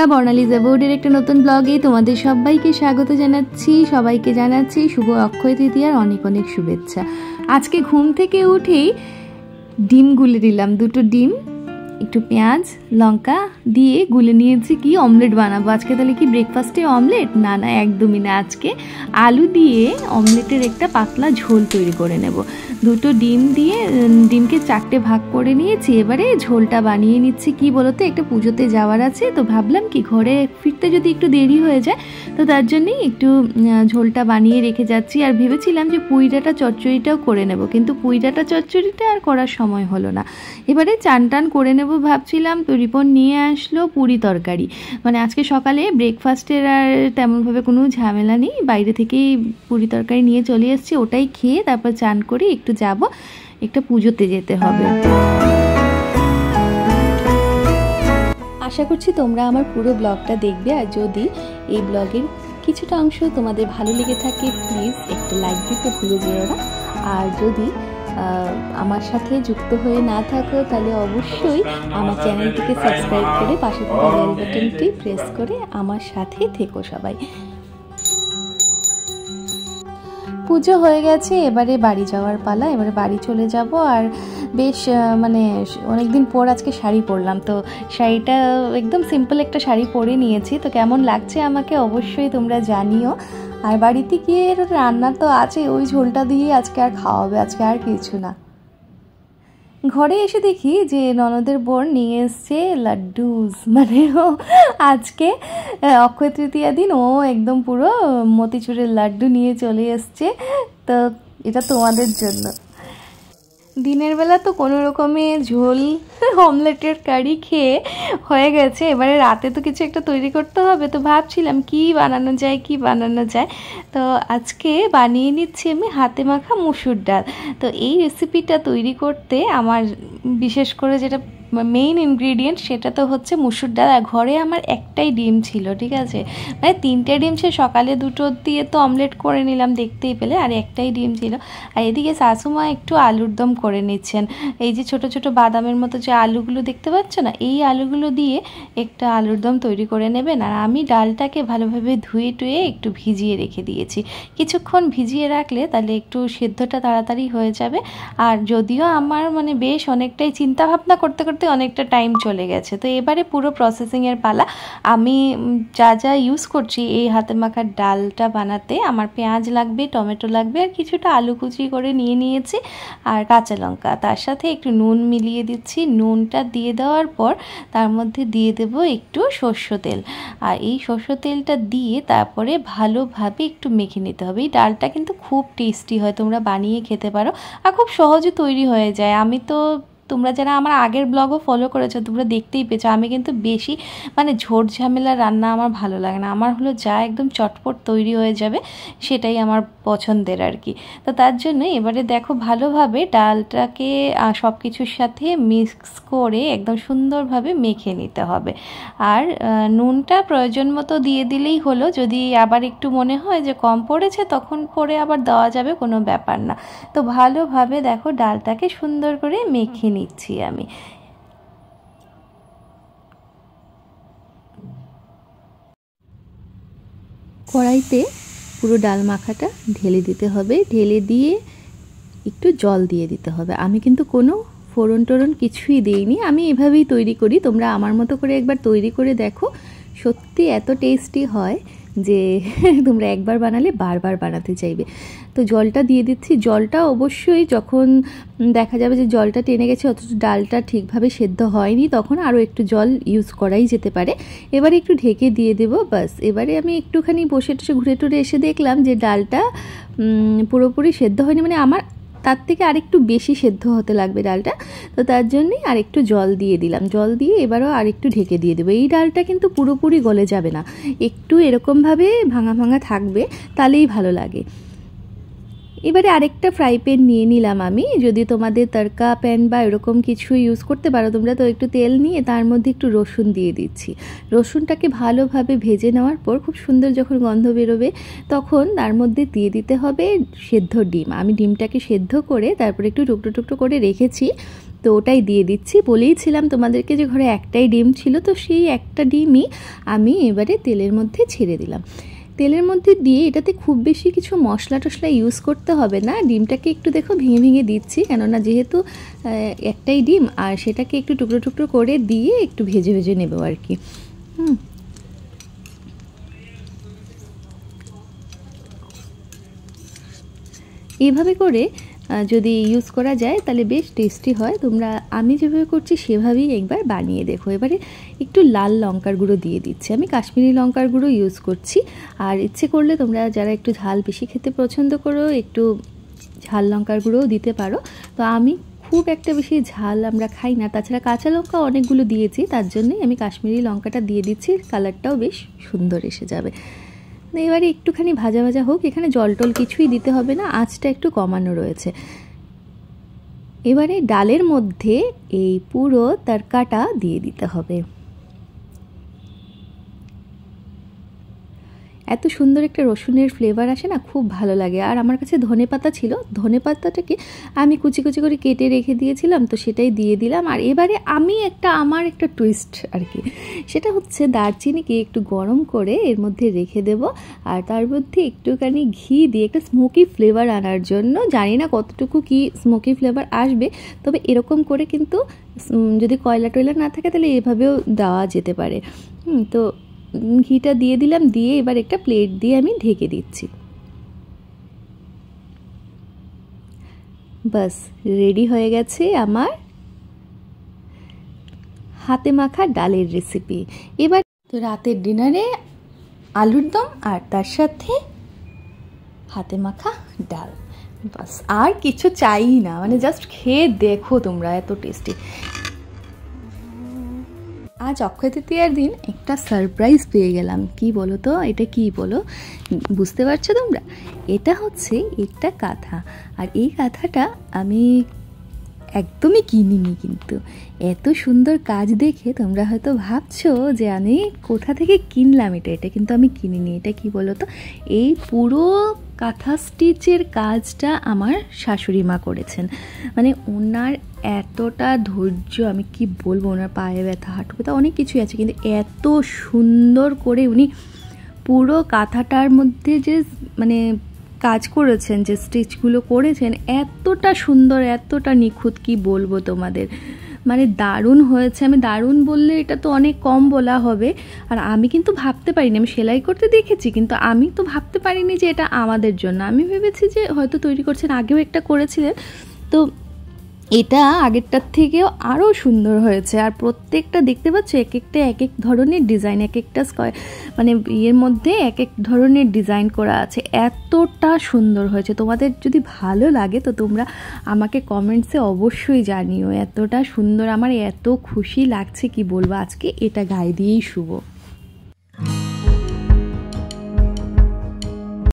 বন্ধুরা, বর্ণালী বোর্ডের একটা নতুন ব্লগে তোমাদের সবাইকে স্বাগত জানাচ্ছি। সবাইকে জানাচ্ছি শুভ অক্ষয় তৃতীয়ার অনেক অনেক শুভেচ্ছা। আজকে ঘুম থেকে উঠেই ডিম গুলে দিলাম, দুটো ডিম একটু পেঁয়াজ লঙ্কা দিয়ে গুলে নিয়েছি। কি অমলেট বানাবো আজকে। তাহলে কি ব্রেকফাস্টে অমলেট? না না, একদমই না। আজকে আলু দিয়ে অমলেটের একটা পাতলা ঝোল তৈরি করে নেব। দুটো ডিম দিয়ে ডিমকে 4টে ভাগ করে নিয়েছি। এবারে ঝোলটা বানিয়ে নিচ্ছি। কি বলতো, একটা পুজোতে যাওয়ার আছে, তো ভাবলাম কি ঘরে ফিরতে যদি একটু দেরি হয়ে যায়, তো তার জন্যই একটু ঝোলটা বানিয়ে রেখে যাচ্ছি। আর ভেবেছিলাম যে পুঁই ডাঁটা চচ্চড়িটাও করে নেব, কিন্তু পুঁই ডাঁটা চচ্চড়িটা আর করার সময় হলো না। এবারে চান টান করে নেব ভাবছিলাম, তো রিপন নিয়ে আসলো পুরি তরকারি। মানে আজকে সকালে ব্রেকফাস্টের আর তেমনভাবে কোনো ঝামেলা নেই, বাইরে থেকেই পুরি তরকারি নিয়ে চলে এসেছি। ওটাই খেয়ে তারপর চান করে একটু যাব, একটা পুজোতে যেতে হবে। আশা করছি তোমরা আমার পুরো ব্লগটা দেখবে। আর যদি এই ব্লগের কিছুটা অংশ তোমাদের ভালো লেগে থাকে, প্লিজ একটা লাইক দিতে ভুলে যেও না। আর যদি আমার সাথে যুক্ত হয়ে না থাকো, তাহলে অবশ্যই আমার চ্যানেলটিকে সাবস্ক্রাইব করে পাশে থাকা বেল বাটনটি প্রেস করে আমার সাথে থেকো সবাই। পুজো হয়ে গেছে, এবারে বাড়ি যাওয়ার পালা। এবারে বাড়ি চলে যাব। আর বেশ মানে অনেকদিন পর আজকে শাড়ি পরলাম, তো শাড়িটা একদম সিম্পল একটা শাড়ি পরে নিয়েছি। তো কেমন লাগছে আমাকে অবশ্যই তোমরা জানিও। আর বাড়িতে গিয়ে রান্না তো আছে, ওই ঝোলটা দিয়ে আজকে আর খাওয়া হবে, আজকে আর কিছু না। ঘরে এসে দেখি যে ননদের বোন নিয়ে এসছে লাড্ডুস। মানে ও আজকে অক্ষয় তৃতীয়া দিন ও একদম পুরো মতিচুরের লাড্ডু নিয়ে চলে এসছে। তো এটা তোমাদের জন্য। দিনের বেলা তো কোনো রকমে ঝোল অমলেটের কারি খেয়ে হয়ে গেছে, এবারে রাতে তো কিছু একটা তৈরি করতে হবে। তো ভাবছিলাম কি বানানো যায়। তো আজকে বানিয়ে নিচ্ছি আমি হাতে মাখা মুসুর ডাল। তো এই রেসিপিটা তৈরি করতে আমার বিশেষ করে যেটা মেইন ইনগ্রিডিয়েন্ট সেটা তো হচ্ছে মুসুর ডাল। আর ঘরে আমার একটাই ডিম ছিল, ঠিক আছে, মানে 3টে ডিম, সে সকালে 2টো দিয়ে তো অমলেট করে নিলাম দেখতেই পেলে, আর একটাই ডিম ছিল। আর এদিকে শাশুমা একটু আলুর দম করে নিচ্ছেন। এই যে ছোট ছোট বাদামের মতো যে আলুগুলো দেখতে পাচ্ছ না, এই আলুগুলো দিয়ে একটা আলুর দম তৈরি করে নেবেন। আর আমি ডালটাকে ভালোভাবে ধুয়ে টুয়ে একটু ভিজিয়ে রেখে দিয়েছি। কিছুক্ষণ ভিজিয়ে রাখলে তাহলে একটু সেদ্ধটা তাড়াতাড়ি হয়ে যাবে। আর যদিও আমার মানে বেশ অনেকটাই চিন্তা ভাবনা করতে করতে অনেকটা টাইম চলে গেছে। তো এবারে পুরো প্রসেসিংয়ের পালা। আমি যা যা ইউজ করছি এই হাতে মাখার ডালটা বানাতে, আমার পেঁয়াজ লাগবে, টমেটো লাগবে, আর কিছুটা আলু কুচি করে নিয়ে নিয়েছি, আর কাঁচা লঙ্কা। তার সাথে একটু নুন মিলিয়ে দিচ্ছি। নুনটা দিয়ে দেওয়ার পর তার মধ্যে দিয়ে দেব একটু সর্ষ তেল। আর এই সর্ষ তেলটা দিয়ে তারপরে ভালোভাবে একটু মেখে নিতে হবে। এই ডালটা কিন্তু খুব টেস্টি হয়, তোমরা বানিয়ে খেতে পারো, আর খুব সহজে তৈরি হয়ে যায়। আমি তো, তোমরা যারা আমার আগের ব্লগও ফলো করেছো তোমরা দেখতেই পেয়েছো, আমি কিন্তু বেশি মানে ঝোড় ঝামেলা রান্না আমার ভালো লাগে না। আমার হলো যা একদম চটপট তৈরি হয়ে যাবে সেটাই আমার পছন্দের আর কি। তো তার জন্য এবারে দেখো ভালোভাবে ডালটাকে সব কিছুর সাথে মিক্স করে একদম সুন্দরভাবে মেখে নিতে হবে। আর নুনটা প্রয়োজন মতো দিয়ে দিলেই হলো। যদি আবার একটু মনে হয় যে কম পড়েছে তখন পরে আবার দেওয়া যাবে, কোনো ব্যাপার না। তো ভালোভাবে দেখো ডালটাকে সুন্দর করে মেখে নিচ্ছি আমি। কড়াইতে পুরো ডাল মাখাটা ঢেলে দিতে হবে। ঢেলে দিয়ে একটু জল দিয়ে দিতে হবে। আমি কিন্তু কোনো ফোড়ন টোড়ন কিছুই দিইনি, আমি এভাবেই তৈরি করি। তোমরা আমার মতো করে একবার তৈরি করে দেখো, সত্যি এত টেস্টি হয় যে তোমরা একবার বানালে বারবার বানাতে চাইবে। তো জলটা দিয়ে দিচ্ছি। জলটা অবশ্যই যখন দেখা যাবে যে জলটা টেনে গেছে অথচ ডালটা ঠিকভাবে সেদ্ধ হয়নি, তখন আরও একটু জল ইউজ করাই যেতে পারে। এবারে একটু ঢেকে দিয়ে দেবো, বাস। এবারে আমি একটুখানি বসে টসে ঘুরে টুরে এসে দেখলাম যে ডালটা পুরোপুরি সেদ্ধ হয়নি, মানে আমার তার থেকে আরেকটু বেশি সেদ্ধ হতে লাগবে ডালটা। তো তার জন্যই আরেকটু জল দিয়ে দিলাম। জল দিয়ে এবারও আরেকটু ঢেকে দিয়ে দেবো। এই ডালটা কিন্তু পুরোপুরি গলে যাবে না, একটু এরকমভাবে ভাঙা ভাঙা থাকবে, তাহলেই ভালো লাগে। এবারে আরেকটা ফ্রাই প্যান নিয়ে নিলাম আমি। যদি তোমাদের তড়কা প্যান বা এরকম কিছু ইউজ করতে পারো তোমরা, তো একটু তেল নিয়ে তার মধ্যে একটু রসুন দিয়ে দিচ্ছি। রসুনটাকে ভালোভাবে ভেজে নেওয়ার পর খুব সুন্দর যখন গন্ধ বেরোবে তখন তার মধ্যে দিয়ে দিতে হবে সেদ্ধ ডিম। আমি ডিমটাকে সেদ্ধ করে তারপরে একটু টুকরো টুকরো করে রেখেছি, তো ওটাই দিয়ে দিচ্ছি। বলেইছিলাম তোমাদেরকে যে ঘরে একটাই ডিম ছিল, তো সেই একটা ডিমই আমি এবারে তেলের মধ্যে ছেড়ে দিলাম। তেলের মধ্যে দিয়ে এটাতে খুব বেশি কিছু মশলা টশলা ইউজ করতে হবে না। ডিমটাকে একটু দেখো ভেঙে ভেঙে দিচ্ছি, কেননা যেহেতু একটাই ডিম, আর সেটাকে একটু টুকরো টুকরো করে দিয়ে একটু ভেজে ভেজে নেবো আর কি। এইভাবে করে যদি ইউজ করা যায় তাহলে বেশ টেস্টি হয়। তোমরা আমি যেভাবে করছি সেভাবেই একবার বানিয়ে দেখো। এবারে একটু লাল লঙ্কার গুঁড়ো দিয়ে দিচ্ছি, আমি কাশ্মীরি লঙ্কার গুঁড়ো ইউজ করছি। আর ইচ্ছে করলে তোমরা যারা একটু ঝাল বেশি খেতে পছন্দ করো একটু ঝাল লঙ্কার গুঁড়োও দিতে পারো। তো আমি খুব একটা বেশি ঝাল আমরা খাই না, তাছাড়া কাঁচা লঙ্কা অনেকগুলো দিয়েছি, তার জন্যই আমি কাশ্মীরি লঙ্কাটা দিয়ে দিচ্ছি, কালারটাও বেশ সুন্দর এসে যাবে। এবারে একটুখানি ভাজা ভাজা হোক, এখানে জল টল কিছুই দিতে হবে না, আঁচটা একটু কমানো রয়েছে। এবারে ডালের মধ্যে এই পুরো তড়কাটা দিয়ে দিতে হবে। এত সুন্দর একটা রসুনের ফ্লেভার আসে না, খুব ভালো লাগে। আর আমার কাছে ধনেপাতা ছিল, ধনেপাতাটাকে আমি কুচি কুচি করে কেটে রেখে দিয়েছিলাম, তো সেটাই দিয়ে দিলাম। আর এবারে আমি আমার একটা টুইস্ট আর কি, সেটা হচ্ছে দারচিনিকে একটু গরম করে এর মধ্যে রেখে দেব, আর তার মধ্যে একটুখানি ঘি দিয়ে একটা স্মোকি ফ্লেভার আনার জন্য, জানি না কতটুকু কি স্মোকি ফ্লেভার আসবে, তবে এরকম করে কিন্তু যদি কয়লা টয়লা না থাকে তাহলে এভাবেও দেওয়া যেতে পারে। তো ঘিটা দিয়ে দিলাম, দিয়ে এবার একটা প্লেট দিয়ে আমি ঢেকে দিচ্ছি। বাস রেডি হয়ে গেছে আমার হাতে মাখা ডালের রেসিপি। এবার তো রাতের ডিনারে আলুর দম আর তার সাথে হাতে মাখা ডাল, বাস আর কিছু চাই না, মানে জাস্ট খেয়ে দেখো তোমরা, এত টেস্টি। আজ অক্ষয় তৃতীয়ার দিন একটা সারপ্রাইজ পেয়ে গেলাম। কি বলো তো, এটা কি বলো, বুঝতে পারছো তোমরা? এটা হচ্ছে একটা কাঁথা, আর এই কাঁথাটা আমি একদমই কিনিনি, কিন্তু এত সুন্দর কাজ দেখে তোমরা হয়তো ভাবছো যে আমি কোথা থেকে কিনলাম এটা কিন্তু আমি কিনিনি। এটা কি বলো তো, এই পুরো কাঁথা স্টিচের কাজটা আমার শাশুড়ি মা করেছেন। মানে ওনার এতটা ধৈর্য, আমি কি বলবো, ওনার পায়ে ব্যথা হাঁটু ব্যথা অনেক কিছুই আছে, কিন্তু এত সুন্দর করে উনি পুরো কাঁথাটার মধ্যে যে মানে কাজ করেছেন, যে স্টিচগুলো করেছেন, এতটা সুন্দর এতটা নিখুঁত, কি বলবো তোমাদের, মানে দারুণ হয়েছে। আমি দারুণ বললে এটা তো অনেক কম বলা হবে। আর আমি কিন্তু ভাবতে পারিনি, আমি সেলাই করতে দেখেছি, কিন্তু আমি তো ভাবতে পারিনি যে এটা আমাদের জন্য। আমি ভেবেছি যে হয়তো তৈরি করছেন, আগেও একটা করেছিলেন, তো এটা আগেরটার থেকেও আরও সুন্দর হয়েছে। আর প্রত্যেকটা দেখতে পাচ্ছ এক একটা এক এক ধরনের ডিজাইন, এক একটা মানে ইয়ের মধ্যে এক এক ধরনের ডিজাইন করা আছে, এতটা সুন্দর হয়েছে। তোমাদের যদি ভালো লাগে তো তোমরা আমাকে কমেন্টসে অবশ্যই জানিও। এতটা সুন্দর, আমার এত খুশি লাগছে কি বলবো, আজকে এটা গায়ে দিয়েই শুভ।